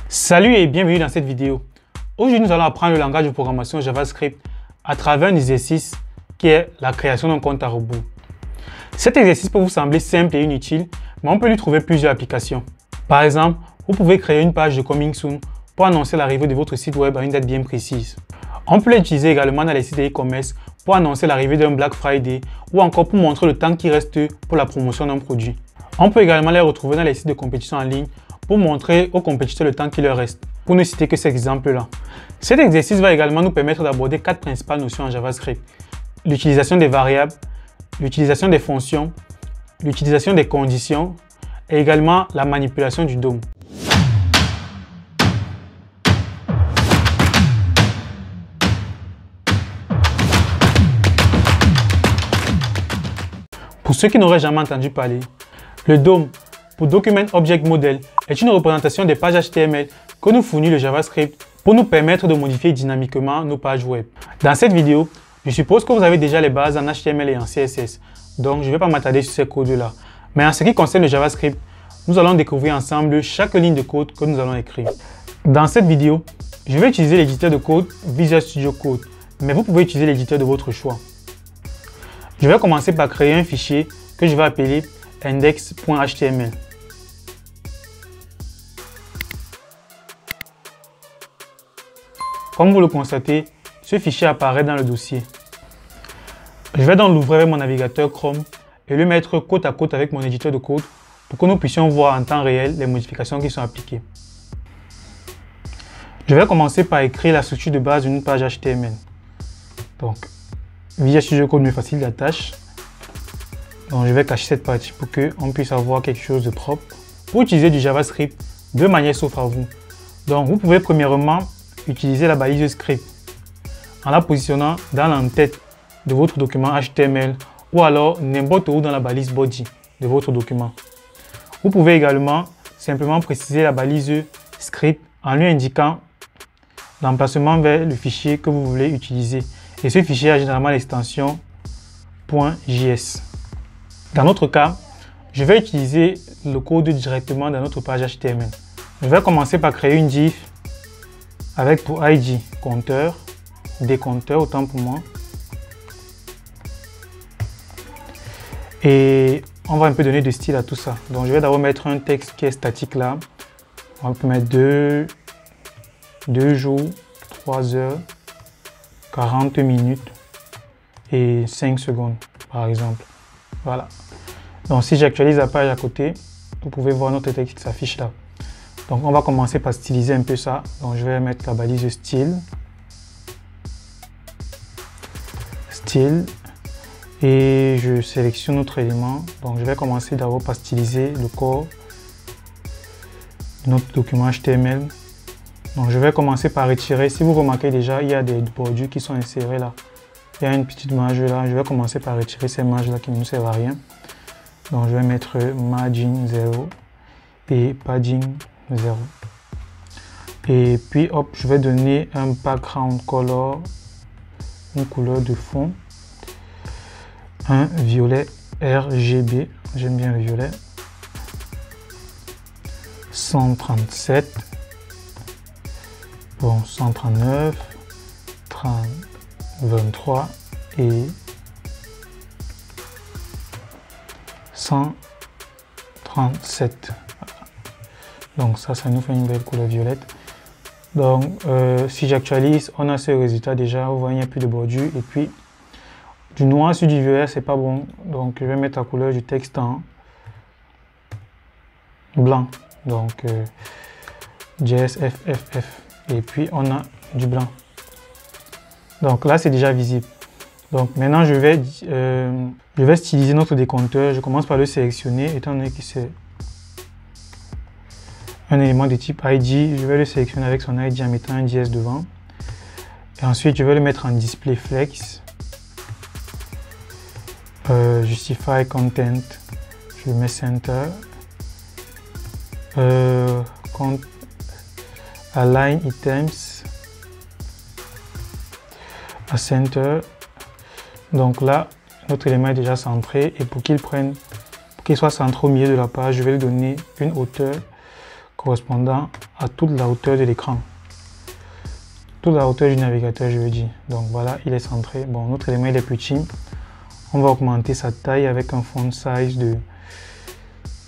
Salut et bienvenue dans cette vidéo. Aujourd'hui, nous allons apprendre le langage de programmation JavaScript à travers un exercice qui est la création d'un compte à rebours. Cet exercice peut vous sembler simple et inutile, mais on peut lui trouver plusieurs applications. Par exemple, vous pouvez créer une page de Coming Soon pour annoncer l'arrivée de votre site web à une date bien précise. On peut l'utiliser également dans les sites e-commerce pour annoncer l'arrivée d'un Black Friday ou encore pour montrer le temps qui reste pour la promotion d'un produit. On peut également les retrouver dans les sites de compétition en ligne pour montrer aux compétiteurs le temps qui leur reste, pour ne citer que ces exemples-là. Cet exercice va également nous permettre d'aborder 4 principales notions en JavaScript. L'utilisation des variables, l'utilisation des fonctions, l'utilisation des conditions et également la manipulation du DOM. Pour ceux qui n'auraient jamais entendu parler, le DOM, pour Document Object Model, est une représentation des pages HTML que nous fournit le JavaScript pour nous permettre de modifier dynamiquement nos pages web. Dans cette vidéo, je suppose que vous avez déjà les bases en HTML et en CSS, donc je ne vais pas m'attarder sur ces codes-là. Mais en ce qui concerne le JavaScript, nous allons découvrir ensemble chaque ligne de code que nous allons écrire. Dans cette vidéo, je vais utiliser l'éditeur de code Visual Studio Code, mais vous pouvez utiliser l'éditeur de votre choix. Je vais commencer par créer un fichier que je vais appeler index.html. Comme vous le constatez, ce fichier apparaît dans le dossier. Je vais donc l'ouvrir avec mon navigateur Chrome et le mettre côte à côte avec mon éditeur de code pour que nous puissions voir en temps réel les modifications qui sont appliquées. Je vais commencer par écrire la structure de base d'une page HTML. Donc, Visual Studio Code me facilite la tâche. Donc, je vais cacher cette partie pour qu'on puisse avoir quelque chose de propre. Pour utiliser du JavaScript, deux manières s'offrent à vous. Donc, vous pouvez premièrement utiliser la balise script en la positionnant dans l'entête de votre document HTML ou alors n'importe où dans la balise body de votre document. Vous pouvez également simplement préciser la balise script en lui indiquant l'emplacement vers le fichier que vous voulez utiliser. Et ce fichier a généralement l'extension .js. Dans notre cas, je vais utiliser le code directement dans notre page HTML. Je vais commencer par créer une div avec pour id compteur, décompteur autant pour moi. Et on va un peu donner de style à tout ça. Donc je vais d'abord mettre un texte qui est statique là. On peut mettre 2 jours, 3 heures, 40 minutes et 5 secondes par exemple. Voilà. Donc si j'actualise la page à côté, vous pouvez voir notre texte qui s'affiche là. Donc on va commencer par styliser un peu ça. Donc je vais mettre la balise style. Style. Et je sélectionne notre élément. Donc je vais commencer d'abord par styliser le corps de notre document HTML. Donc je vais commencer par retirer. Si vous remarquez déjà, il y a des bordures qui sont insérées là. Il y a une petite marge là. Je vais commencer par retirer ces marges là qui ne nous servent à rien. Donc je vais mettre margin 0 et padding 0. Et puis hop, je vais donner un background color, une couleur de fond, un violet RGB, j'aime bien le violet, 137, bon 139, 30, 23 et 137. Donc ça nous fait une belle couleur violette. Donc si j'actualise, on a ce résultat déjà. Vous voyez, il n'y a plus de bordure. Et puis du noir sur du violet, c'est pas bon. Donc je vais mettre la couleur du texte en blanc. Donc JSFFF. Et puis on a du blanc. Donc là c'est déjà visible. Donc maintenant je vais styliser notre décompteur. Je commence par le sélectionner étant donné que c'est un élément de type ID. Je vais le sélectionner avec son ID en mettant un dièse devant. Et ensuite je vais le mettre en display flex. Justify content. Je mets center. Align items. À center. Donc là, notre élément est déjà centré et pour qu'il soit centré au milieu de la page, je vais lui donner une hauteur correspondant à toute la hauteur de l'écran. Toute la hauteur du navigateur, je veux dire. Donc voilà, il est centré. Bon, notre élément il est petit. On va augmenter sa taille avec un font size de,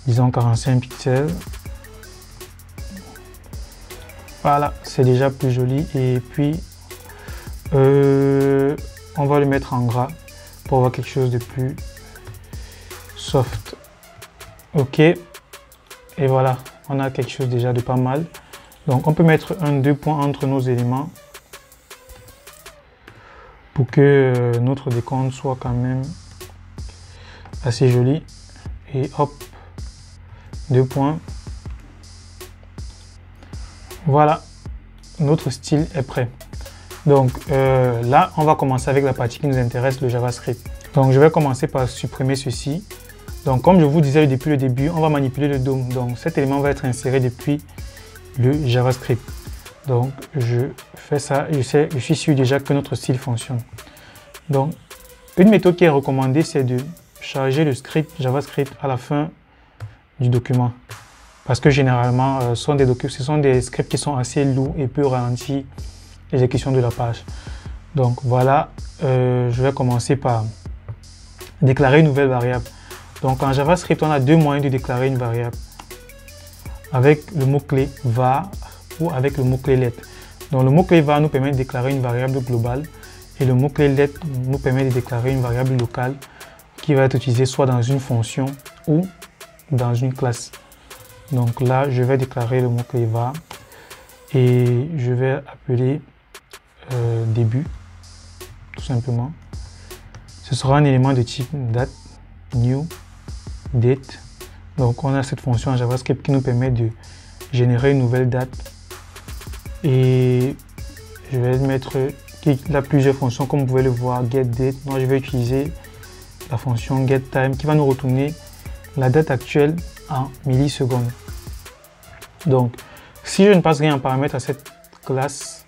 disons, 45 pixels. Voilà, c'est déjà plus joli. Et puis, on va le mettre en gras pour avoir quelque chose de plus soft. Ok. Et voilà, on a quelque chose déjà de pas mal. Donc, on peut mettre deux points entre nos éléments pour que notre décompte soit quand même assez joli. Et hop, 2 points. Voilà, notre style est prêt. Donc là, on va commencer avec la partie qui nous intéresse, le JavaScript. Donc je vais commencer par supprimer ceci. Donc comme je vous disais depuis le début, on va manipuler le DOM. Donc cet élément va être inséré depuis le JavaScript. Donc je fais ça, je suis sûr déjà que notre style fonctionne. Donc une méthode qui est recommandée, c'est de charger le script JavaScript à la fin du document. Parce que généralement, ce sont des scripts qui sont assez lourds et peuvent ralentir l'exécution de la page. Donc voilà, je vais commencer par déclarer une nouvelle variable. Donc en JavaScript, on a deux moyens de déclarer une variable. Avec le mot-clé var ou avec le mot-clé let. Donc le mot-clé var nous permet de déclarer une variable globale et le mot-clé let nous permet de déclarer une variable locale qui va être utilisée soit dans une fonction ou dans une classe. Donc là, je vais déclarer le mot-clé var et je vais appeler début, tout simplement. Ce sera un élément de type date, new, date. Donc on a cette fonction en JavaScript qui nous permet de générer une nouvelle date. Et je vais mettre qu'il a plusieurs fonctions, comme vous pouvez le voir, getDate. Moi, je vais utiliser la fonction getTime qui va nous retourner la date actuelle en millisecondes. Donc, si je ne passe rien en paramètre à cette classe,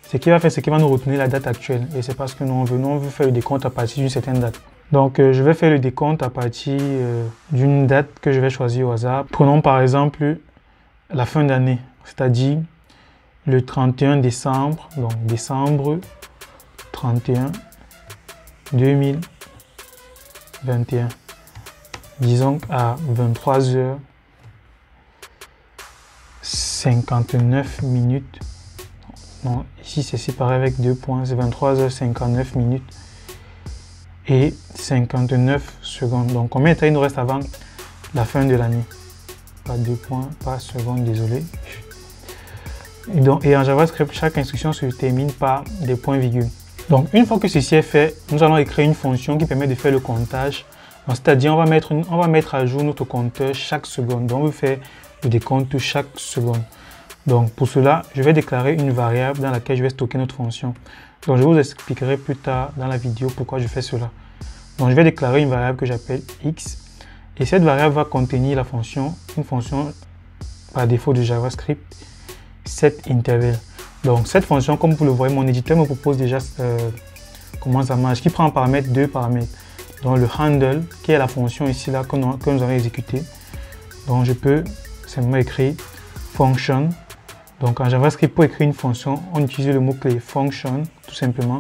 ce qu'il va faire, c'est qu'il va nous retourner la date actuelle. Et c'est parce que nous, on veut faire le décompte à partir d'une certaine date. Donc, je vais faire le décompte à partir d'une date que je vais choisir au hasard. Prenons par exemple la fin d'année, c'est-à-dire le 31 décembre, donc décembre 31 2021. Disons à 23h59 minutes. Non, ici c'est séparé avec 2 points, c'est 23h59 minutes et 59 secondes. Donc combien de temps il nous reste avant la fin de l'année? Pas 2 points, pas secondes, désolé. Et en JavaScript, chaque instruction se termine par des points-virgules. Donc une fois que ceci est fait, nous allons écrire une fonction qui permet de faire le comptage. C'est-à-dire on va mettre à jour notre compteur chaque seconde. Donc on veut faire le décompte chaque seconde. Donc pour cela, je vais déclarer une variable dans laquelle je vais stocker notre fonction. Donc je vous expliquerai plus tard dans la vidéo pourquoi je fais cela. Donc je vais déclarer une variable que j'appelle x. Et cette variable va contenir la fonction, une fonction par défaut de JavaScript, setInterval. Donc cette fonction, comme vous le voyez, mon éditeur me propose déjà comment ça marche, qui prend en paramètre deux paramètres. Donc le handle, qui est la fonction ici là que nous allons exécuter. Donc je peux simplement écrire function. Donc en JavaScript, pour écrire une fonction, on utilise le mot-clé function, tout simplement,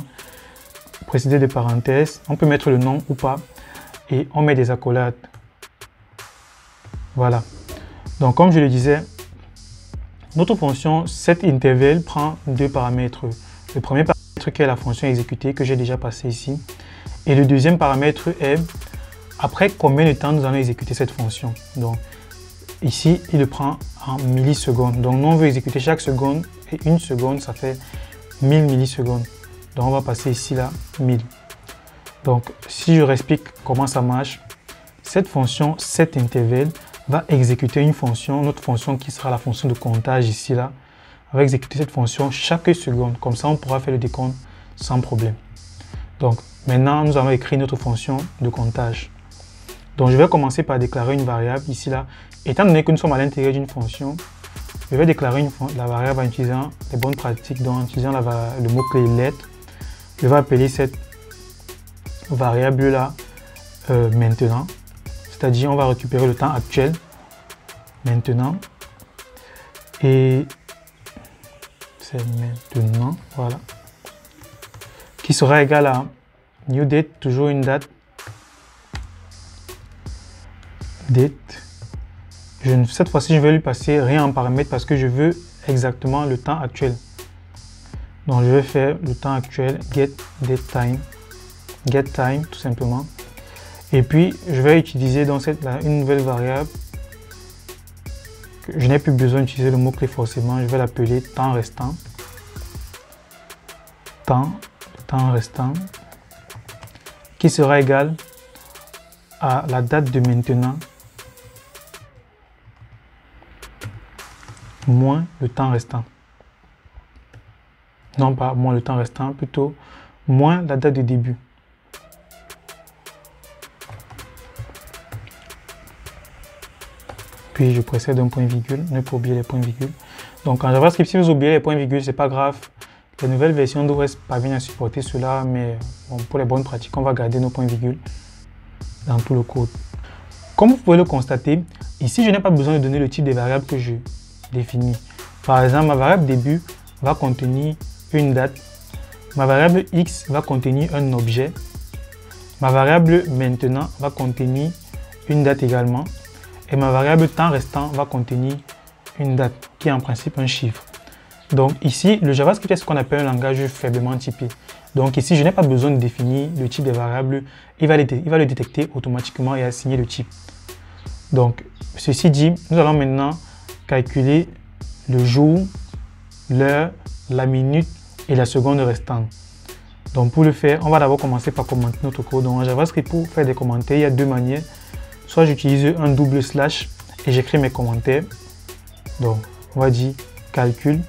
précédé de parenthèses. On peut mettre le nom ou pas et on met des accolades. Voilà. Donc comme je le disais, notre fonction setInterval prend deux paramètres. Le premier paramètre qui est la fonction exécutée que j'ai déjà passé ici. Et le deuxième paramètre est après combien de temps nous allons exécuter cette fonction. Donc ici, il le prend en millisecondes. Donc nous, on veut exécuter chaque seconde et une seconde, ça fait 1000 millisecondes. Donc on va passer ici là 1000. Donc si je réexplique comment ça marche, cette fonction setInterval va exécuter une fonction, notre fonction qui sera la fonction de comptage ici là, va exécuter cette fonction chaque seconde. Comme ça, on pourra faire le décompte sans problème. Donc maintenant, nous allons écrire notre fonction de comptage. Donc je vais commencer par déclarer une variable ici là. Étant donné que nous sommes à l'intérieur d'une fonction, je vais déclarer la variable en utilisant les bonnes pratiques, donc en utilisant le mot-clé let. Je vais appeler cette variable là maintenant. C'est-à-dire on va récupérer le temps actuel maintenant. Et c'est maintenant, voilà, qui sera égal à new date, toujours une date, date. Cette fois-ci, je vais lui passer rien en paramètre parce que je veux exactement le temps actuel. Donc, je vais faire le temps actuel, get date time, get time tout simplement. Et puis, je vais utiliser dans une nouvelle variable. Je n'ai plus besoin d'utiliser le mot-clé forcément. Je vais l'appeler temps restant. Temps restant, qui sera égal à la date de maintenant moins le temps restant. Non, pas moins le temps restant, plutôt moins la date de début. Puis je précède un point-virgule, ne pas oublier les points-virgules. Donc en JavaScript, si vous oubliez les points-virgules, c'est pas grave. Les nouvelles versions d'OS parviennent à supporter cela, mais bon, pour les bonnes pratiques, on va garder nos points-virgules dans tout le code. Comme vous pouvez le constater, ici, je n'ai pas besoin de donner le type des variables que je définis. Par exemple, ma variable début va contenir une date. Ma variable x va contenir un objet. Ma variable maintenant va contenir une date également. Et ma variable temps restant va contenir une date, qui est en principe un chiffre. Donc ici, le JavaScript est ce qu'on appelle un langage faiblement typé. Donc ici, je n'ai pas besoin de définir le type des variables. Il va le détecter automatiquement et assigner le type. Donc, ceci dit, nous allons maintenant calculer le jour, l'heure, la minute et la seconde restante. Donc pour le faire, on va d'abord commencer par commenter notre code. Donc en JavaScript, pour faire des commentaires, il y a deux manières. Soit j'utilise un double slash et j'écris mes commentaires. Donc on va dire calcul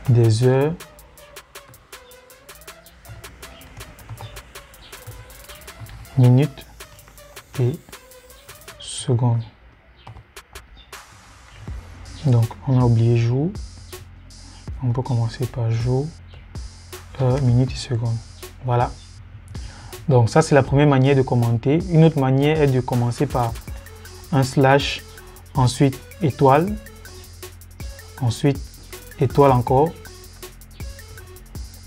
des heures minutes et secondes. Donc on a oublié jour. On peut commencer par jour, heure, minute et seconde. Voilà. Donc ça c'est la première manière de commenter. Une autre manière est de commencer par un slash, ensuite étoile, ensuite étoile encore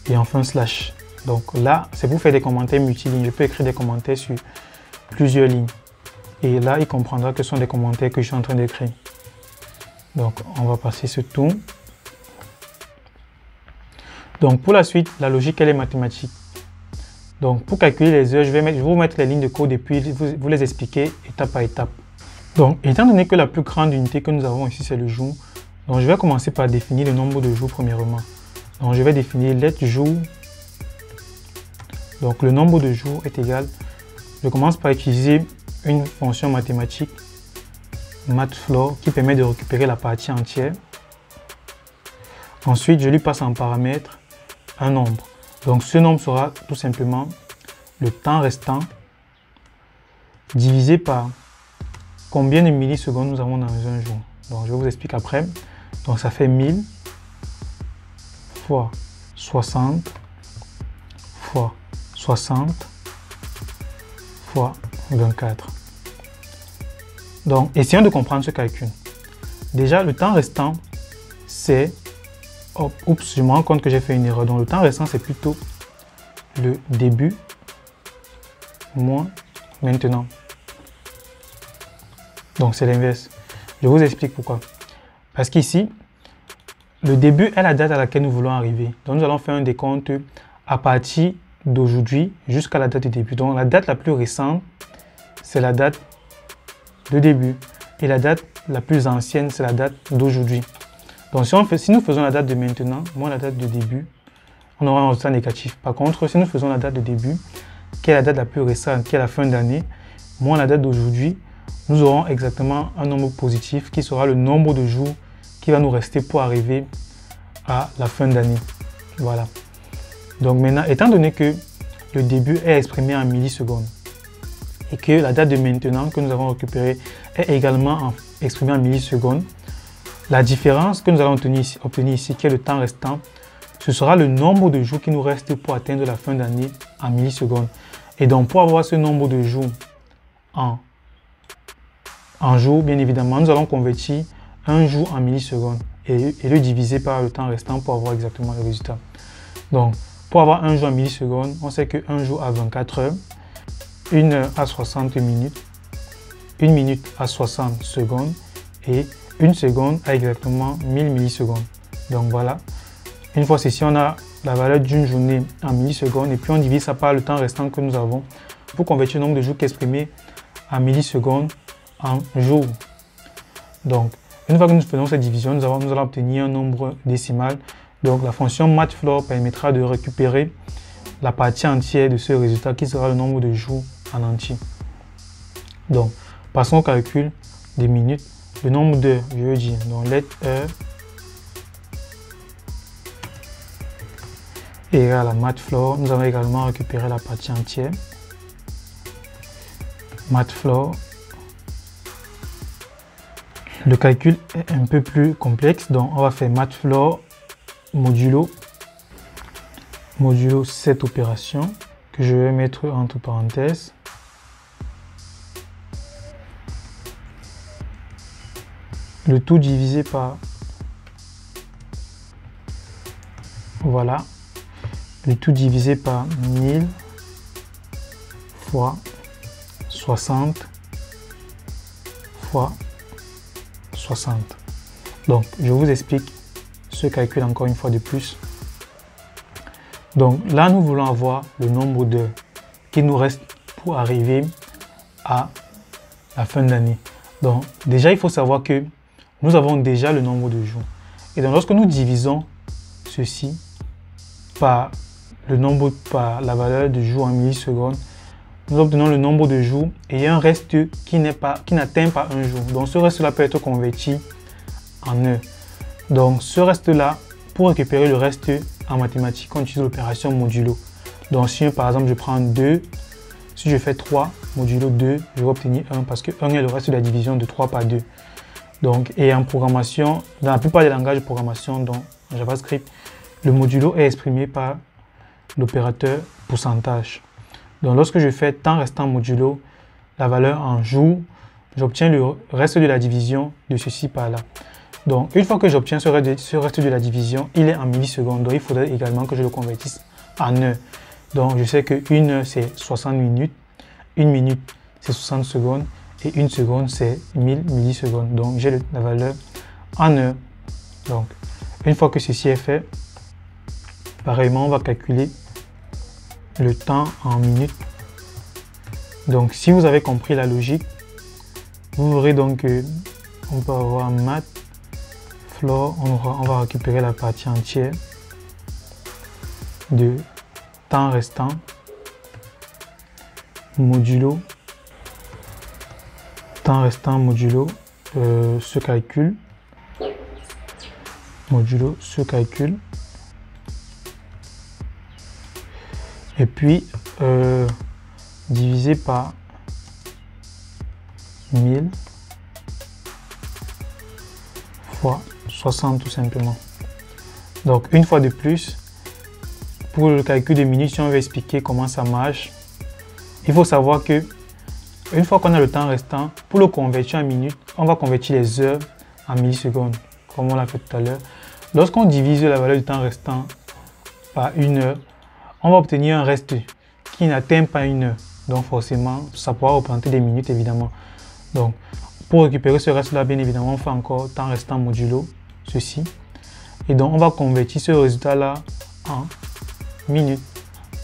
et enfin slash. Donc là c'est pour faire des commentaires multilignes. Je peux écrire des commentaires sur plusieurs lignes et là il comprendra que ce sont des commentaires que je suis en train d'écrire. Donc on va passer ce tour. Donc pour la suite, la logique elle est mathématique. Donc pour calculer les heures, je vais vous mettre les lignes de code et puis vous les expliquer étape par étape. Donc étant donné que la plus grande unité que nous avons ici c'est le jour, donc je vais commencer par définir le nombre de jours premièrement. Donc je vais définir let jour. Donc le nombre de jours est égal. Je commence par utiliser une fonction mathématique mathfloor qui permet de récupérer la partie entière. Ensuite je lui passe en paramètre un nombre. Donc ce nombre sera tout simplement le temps restant divisé par combien de millisecondes nous avons dans un jour. Donc je vous explique après. Donc ça fait 1000 fois 60 fois 60 fois 24. Donc essayons de comprendre ce calcul. Déjà le temps restant c'est... Oups, je me rends compte que j'ai fait une erreur. Donc le temps restant c'est plutôt le début moins maintenant. Donc c'est l'inverse. Je vous explique pourquoi. Parce qu'ici, le début est la date à laquelle nous voulons arriver. Donc nous allons faire un décompte à partir d'aujourd'hui jusqu'à la date de début. Donc la date la plus récente, c'est la date de début. Et la date la plus ancienne, c'est la date d'aujourd'hui. Donc si nous faisons la date de maintenant, moins la date de début, on aura un résultat négatif. Par contre, si nous faisons la date de début, qui est la date la plus récente, qui est la fin d'année, moins la date d'aujourd'hui, nous aurons exactement un nombre positif qui sera le nombre de jours qui va nous rester pour arriver à la fin d'année. Voilà. Donc maintenant, étant donné que le début est exprimé en millisecondes et que la date de maintenant que nous avons récupérée est également exprimée en millisecondes, la différence que nous allons obtenir ici, qui est le temps restant, ce sera le nombre de jours qui nous reste pour atteindre la fin d'année en millisecondes. Et donc, pour avoir ce nombre de jours en en jours, bien évidemment, nous allons convertir un jour en millisecondes et le diviser par le temps restant pour avoir exactement le résultat. Donc, pour avoir un jour en millisecondes, on sait qu'un jour a 24 heures, une heure a 60 minutes, une minute a 60 secondes et une seconde a exactement 1000 millisecondes. Donc voilà, une fois ceci, on a la valeur d'une journée en millisecondes et puis on divise ça par le temps restant que nous avons pour convertir le nombre de jours qui est exprimé en millisecondes en jours. Donc, une fois que nous faisons cette division, nous allons obtenir un nombre décimal. Donc, la fonction mathfloor permettra de récupérer la partie entière de ce résultat qui sera le nombre de jours en entier. Donc, passons au calcul des minutes. Le nombre d'heures, je veux dire, donc let heure égale à mathfloor. Nous allons également récupérer la partie entière. Mathfloor. Le calcul est un peu plus complexe, donc on va faire mathfloor modulo cette opération que je vais mettre entre parenthèses. Le tout divisé par, voilà, le tout divisé par 1000 fois 60 fois 60. Donc, je vous explique ce calcul encore une fois de plus. Donc là, nous voulons avoir le nombre d'heures qui nous reste pour arriver à la fin de l'année. Donc, déjà, il faut savoir que nous avons déjà le nombre de jours. Et donc, lorsque nous divisons ceci par la valeur de jours en millisecondes, nous obtenons le nombre de jours et il y a un reste qui n'atteint pas un jour. Donc, ce reste-là peut être converti en heures. Donc, ce reste-là, pour récupérer le reste en mathématiques, on utilise l'opération modulo. Donc, si par exemple, je prends 2, si je fais 3 modulo 2, je vais obtenir 1 parce que 1 est le reste de la division de 3 par 2. Donc, et en programmation, dans la plupart des langages de programmation, dont JavaScript, le modulo est exprimé par l'opérateur pourcentage. Donc, lorsque je fais temps restant modulo, la valeur en jours, j'obtiens le reste de la division de ceci par là. Donc, une fois que j'obtiens ce reste de la division, il est en millisecondes. Donc, il faudrait également que je le convertisse en heures. Donc, je sais qu'une heure, c'est 60 minutes. Une minute, c'est 60 secondes. Et une seconde, c'est 1000 millisecondes. Donc, j'ai la valeur en heures. Donc, une fois que ceci est fait, pareillement, on va calculer le temps en minutes. Donc, si vous avez compris la logique, vous verrez donc qu'on peut avoir mathfloor, on va récupérer la partie entière de temps restant modulo temps restant modulo ce calcul et puis divisé par 1000 fois 60 tout simplement. Donc une fois de plus, pour le calcul des minutes, si on veut expliquer comment ça marche, il faut savoir que une fois qu'on a le temps restant, pour le convertir en minutes, on va convertir les heures en millisecondes, comme on l'a fait tout à l'heure. Lorsqu'on divise la valeur du temps restant par une heure, on va obtenir un reste qui n'atteint pas une heure. Donc forcément, ça pourra représenter des minutes évidemment. Donc pour récupérer ce reste-là, bien évidemment, on fait encore temps restant modulo ceci. Et donc on va convertir ce résultat-là en minutes.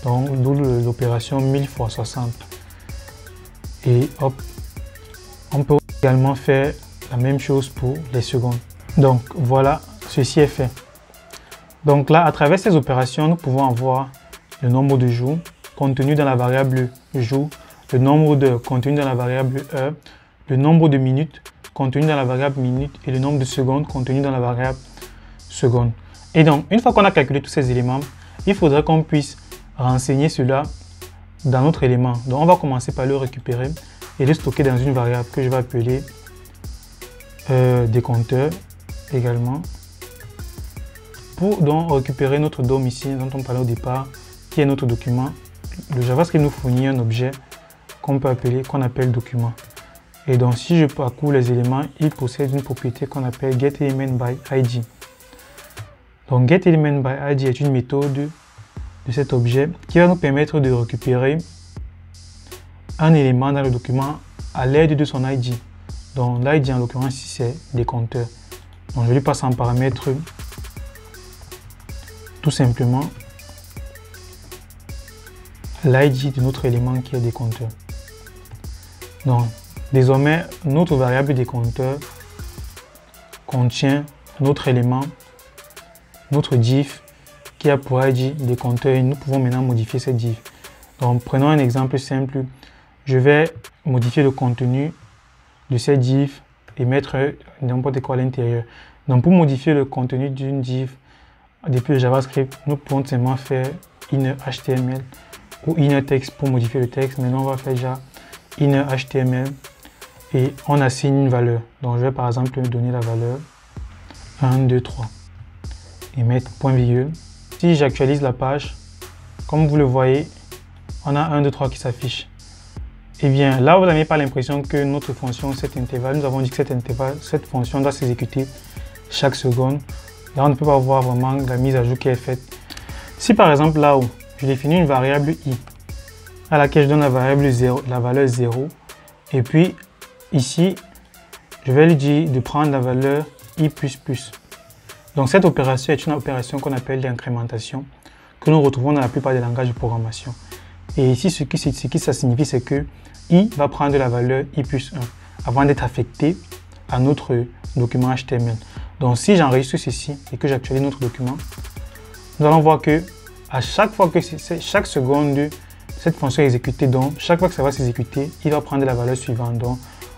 Donc d'où l'opération 1000 fois 60. Et hop, on peut également faire la même chose pour les secondes. Donc voilà, ceci est fait. Donc là, à travers ces opérations, nous pouvons avoir le nombre de jours contenu dans la variable jour, le nombre d'heures contenu dans la variable heure, le nombre de minutes contenu dans la variable minute et le nombre de secondes contenu dans la variable seconde. Et donc, une fois qu'on a calculé tous ces éléments, il faudrait qu'on puisse renseigner cela dans notre élément. Donc, on va commencer par le récupérer et le stocker dans une variable que je vais appeler décompteur également. Pour donc récupérer notre DOM ici, dont on parlait au départ, qui est notre document, le JavaScript nous fournit un objet qu'on appelle document. Et donc, si je parcours les éléments, il possède une propriété qu'on appelle getElementById. Donc, getElementById est une méthode de cet objet qui va nous permettre de récupérer un élément dans le document à l'aide de son ID. Donc, l'ID en l'occurrence ici, c'est des compteurs. Donc, je lui passe en paramètre tout simplement l'ID de notre élément qui est des compteurs. Donc, désormais, notre variable des compteurs contient notre élément, notre div qui a pour ID des compteurs et nous pouvons maintenant modifier cette div. Donc, prenons un exemple simple. Je vais modifier le contenu de cette div et mettre n'importe quoi à l'intérieur. Donc, pour modifier le contenu d'une div depuis le JavaScript, nous pouvons simplement faire innerHTML ou innerText pour modifier le texte. Maintenant, on va faire déjà innerHTML et on assigne une valeur. Donc, je vais par exemple donner la valeur 1, 2, 3 et mettre point virgule. Si j'actualise la page, comme vous le voyez, on a 1, 2, 3 qui s'affiche. Et bien, là, vous n'avez pas l'impression que notre fonction, cet intervalle, nous avons dit que cette fonction doit s'exécuter chaque seconde. Là, on ne peut pas voir vraiment la mise à jour qui est faite. Si par exemple, là où je définis une variable i, à laquelle je donne la variable 0, la valeur 0, et puis ici, je vais lui dire de prendre la valeur i++. Donc, cette opération est une opération qu'on appelle l'incrémentation, que nous retrouvons dans la plupart des langages de programmation. Et ici, ce qui ça signifie, c'est que i va prendre la valeur i+1 avant d'être affecté à notre document HTML. Donc, si j'enregistre ceci et que j'actualise notre document, nous allons voir que à chaque fois que chaque seconde, cette fonction est exécutée, donc chaque fois que ça va s'exécuter, il va prendre la valeur suivante. Donc,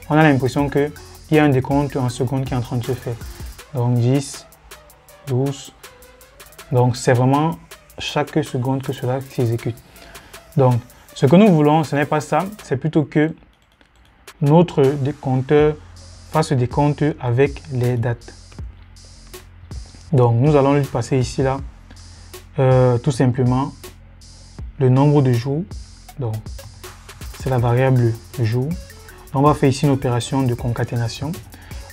on a l'impression qu'il y a un décompte en secondes qui est en train de se faire. Donc, 10, 12. Donc, c'est vraiment chaque seconde que cela s'exécute. Donc, ce que nous voulons, ce n'est pas ça, c'est plutôt que notre compteur fasse des comptes avec les dates. Donc, nous allons lui passer ici, là, tout simplement, le nombre de jours. Donc, c'est la variable jour. On va faire ici une opération de concaténation.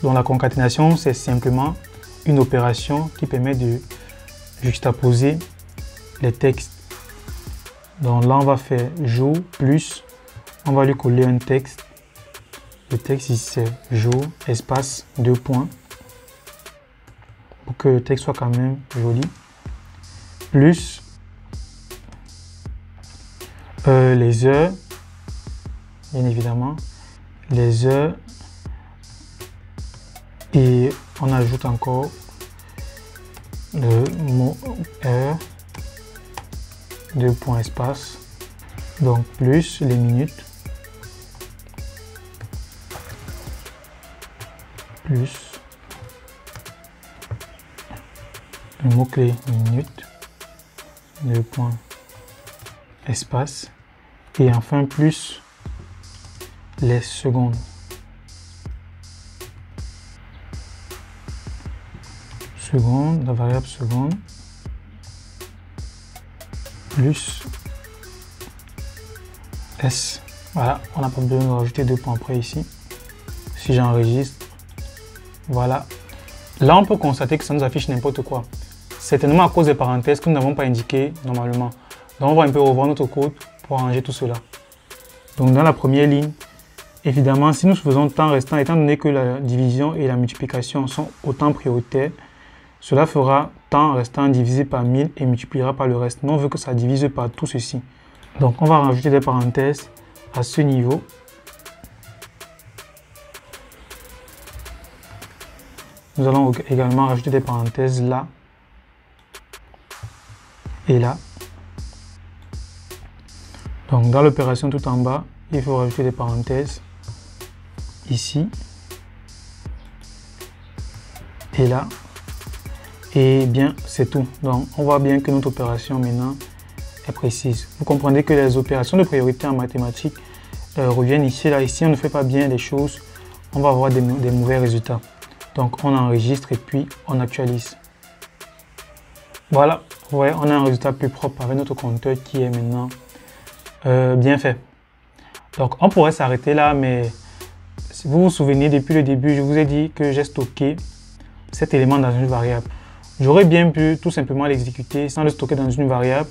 Donc, la concaténation, c'est simplement une opération qui permet de juxtaposer les textes. Donc là, on va faire jour plus, on va lui coller un texte. Le texte ici, c'est jour, espace, 2 points. Pour que le texte soit quand même joli. Plus les heures, bien évidemment. Les heures. Et on ajoute encore le mot heure. 2 points espace, donc plus les minutes, plus le mot-clé minute, 2 points espace, et enfin plus les secondes. Seconde, la variable seconde, plus S. Voilà, on n'a pas besoin de rajouter 2 points après ici. Si j'enregistre, voilà. Là, on peut constater que ça nous affiche n'importe quoi. Certainement à cause des parenthèses que nous n'avons pas indiquées normalement. Donc, on va un peu revoir notre code pour arranger tout cela. Donc, dans la première ligne, évidemment, si nous faisons temps restant, étant donné que la division et la multiplication sont autant prioritaires, cela fera temps restant divisé par 1000 et multipliera par le reste. Nous, on veut que ça divise par tout ceci. Donc, on va rajouter des parenthèses à ce niveau. Nous allons également rajouter des parenthèses là et là. Donc, dans l'opération tout en bas, il faut rajouter des parenthèses ici et là. Et bien, c'est tout. Donc, on voit bien que notre opération maintenant est précise. Vous comprenez que les opérations de priorité en mathématiques reviennent ici. Là, ici, on ne fait pas bien les choses. On va avoir des mauvais résultats. Donc, on enregistre et puis on actualise. Voilà, vous voyez, on a un résultat plus propre avec notre compteur qui est maintenant bien fait. Donc, on pourrait s'arrêter là, mais Si vous vous souvenez, depuis le début, je vous ai dit que j'ai stocké cet élément dans une variable. J'aurais bien pu tout simplement l'exécuter sans le stocker dans une variable.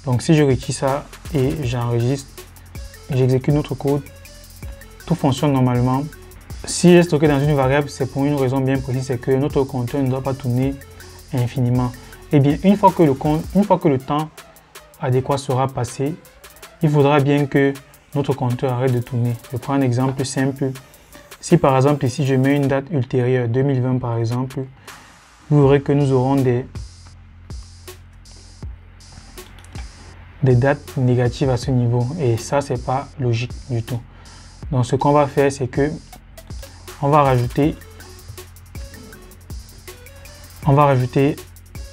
Donc si je retire ça et j'enregistre, j'exécute notre code, tout fonctionne normalement. Si j'ai stocké dans une variable, c'est pour une raison bien précise, c'est que notre compteur ne doit pas tourner infiniment. Et bien, une fois que le temps adéquat sera passé, il faudra bien que notre compteur arrête de tourner. Je prends un exemple simple. Si par exemple ici je mets une date ultérieure, 2020 par exemple, vous verrez que nous aurons des dates négatives à ce niveau. Et ça, c'est pas logique du tout. Donc ce qu'on va faire, c'est que on va rajouter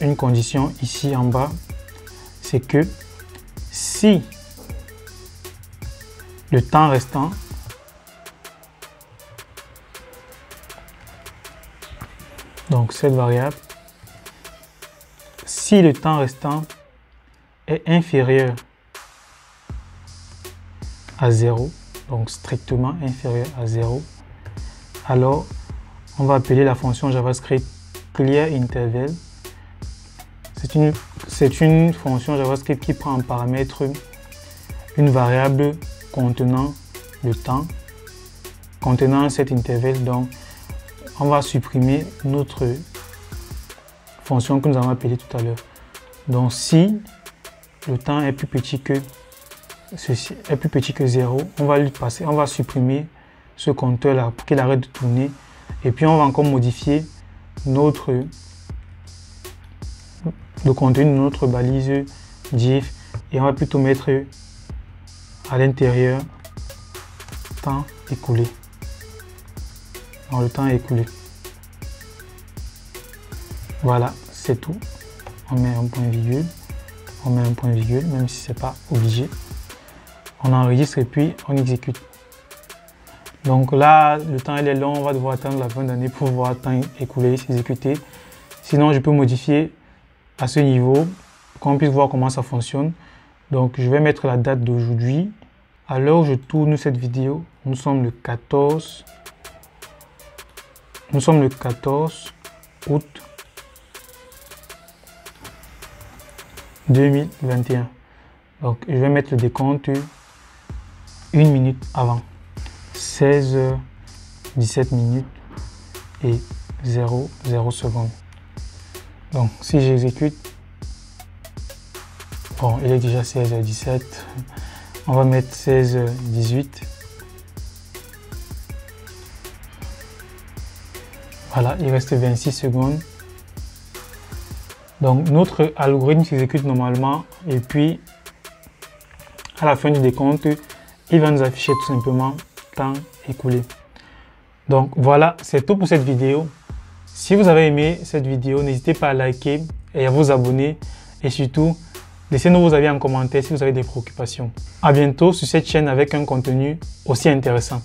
une condition ici en bas. C'est que si le temps restant donc cette variable, si le temps restant est inférieur à 0, donc strictement inférieur à 0, alors on va appeler la fonction JavaScript clearInterval. C'est une fonction JavaScript qui prend en paramètre une variable contenant le temps, contenant cet intervalle. Donc on va supprimer notre fonction que nous avons appelée tout à l'heure. Donc si le temps est plus petit que ceci, est plus petit que 0, on va supprimer ce compteur là pour qu'il arrête de tourner. Et puis on va encore modifier le contenu de notre balise div et on va plutôt mettre à l'intérieur temps écoulé. Dans le temps écoulé. Voilà, c'est tout. On met un point virgule. On met un point virgule, même si c'est pas obligé. On enregistre et puis on exécute. Donc là, le temps il est long, on va devoir attendre la fin d'année pour voir le temps écoulé s'exécuter. Sinon, je peux modifier à ce niveau pour qu'on puisse voir comment ça fonctionne. Donc, je vais mettre la date d'aujourd'hui. À l'heure où je tourne cette vidéo, nous sommes le 14 août 2021. Donc, je vais mettre le décompte 1 minute avant. 16h17 minutes et 0 secondes. Donc, si j'exécute, bon, il est déjà 16h17. On va mettre 16h18. Voilà, il reste 26 secondes. Donc, notre algorithme s'exécute normalement et puis à la fin du décompte, il va nous afficher tout simplement temps écoulé. Donc voilà, c'est tout pour cette vidéo. Si vous avez aimé cette vidéo, n'hésitez pas à liker et à vous abonner et surtout, laissez-nous vos avis en commentaire si vous avez des préoccupations. À bientôt sur cette chaîne avec un contenu aussi intéressant.